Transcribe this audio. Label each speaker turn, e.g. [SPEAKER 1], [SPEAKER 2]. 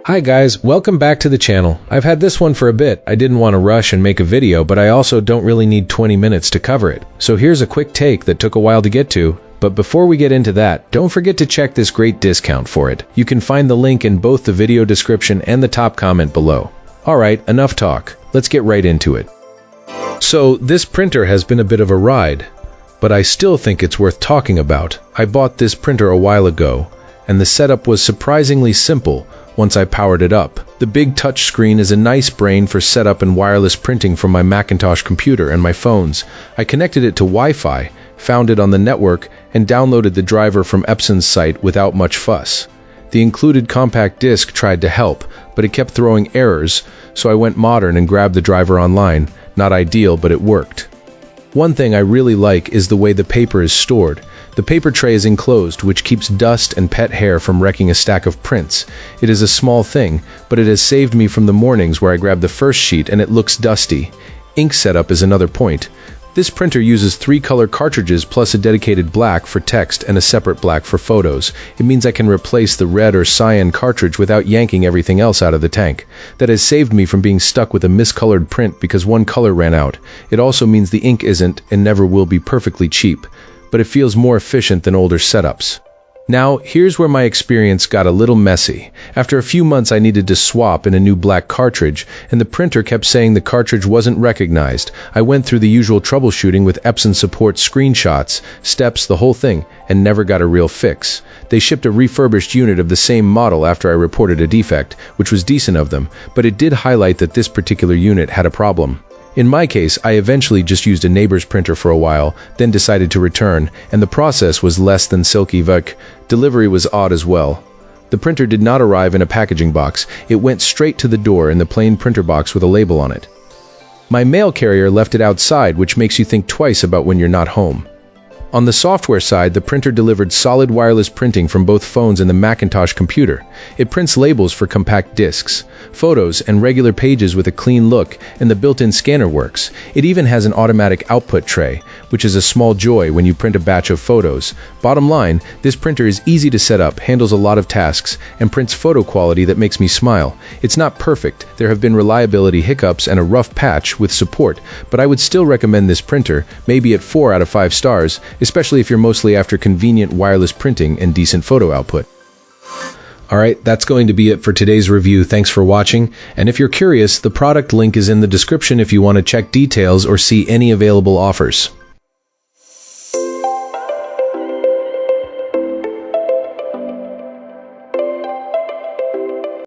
[SPEAKER 1] Hi guys, welcome back to the channel. I've had this one for a bit. I didn't want to rush and make a video, but I also don't really need 20 minutes to cover it. So here's a quick take that took a while to get to. But before we get into that, don't forget to check this great discount for it. You can find the link in both the video description and the top comment below. Alright, enough talk. Let's get right into it. So, this printer has been a bit of a ride, but I still think it's worth talking about. I bought this printer a while ago, and the setup was surprisingly simple once I powered it up. The big touch screen is a nice brain for setup and wireless printing from my Macintosh computer and my phones. I connected it to Wi-Fi, found it on the network, and downloaded the driver from Epson's site without much fuss. The included compact disc tried to help, but it kept throwing errors, so I went modern and grabbed the driver online. Not ideal, but it worked. One thing I really like is the way the paper is stored. The paper tray is enclosed, which keeps dust and pet hair from wrecking a stack of prints. It is a small thing, but it has saved me from the mornings where I grab the first sheet and it looks dusty. Ink setup is another point. This printer uses 3 color cartridges plus a dedicated black for text and a separate black for photos. It means I can replace the red or cyan cartridge without yanking everything else out of the tank. That has saved me from being stuck with a miscolored print because one color ran out. It also means the ink isn't and never will be perfectly cheap, but it feels more efficient than older setups. Now, here's where my experience got a little messy. After a few months I needed to swap in a new black cartridge, and the printer kept saying the cartridge wasn't recognized. I went through the usual troubleshooting with Epson support screenshots, steps, the whole thing, and never got a real fix. They shipped a refurbished unit of the same model after I reported a defect, which was decent of them, but it did highlight that this particular unit had a problem. In my case, I eventually just used a neighbor's printer for a while, then decided to return, and the process was less than silky vac. Delivery was odd as well. The printer did not arrive in a packaging box. It went straight to the door in the plain printer box with a label on it. My mail carrier left it outside, which makes you think twice about when you're not home. On the software side, the printer delivered solid wireless printing from both phones and the Macintosh computer. It prints labels for compact discs, photos, and regular pages with a clean look, and the built-in scanner works. It even has an automatic output tray, which is a small joy when you print a batch of photos. Bottom line, this printer is easy to set up, handles a lot of tasks, and prints photo quality that makes me smile. It's not perfect. There have been reliability hiccups and a rough patch with support, but I would still recommend this printer, maybe at 4 out of 5 stars, especially if you're mostly after convenient wireless printing and decent photo output. Alright, that's going to be it for today's review. Thanks for watching, and if you're curious, the product link is in the description if you want to check details or see any available offers.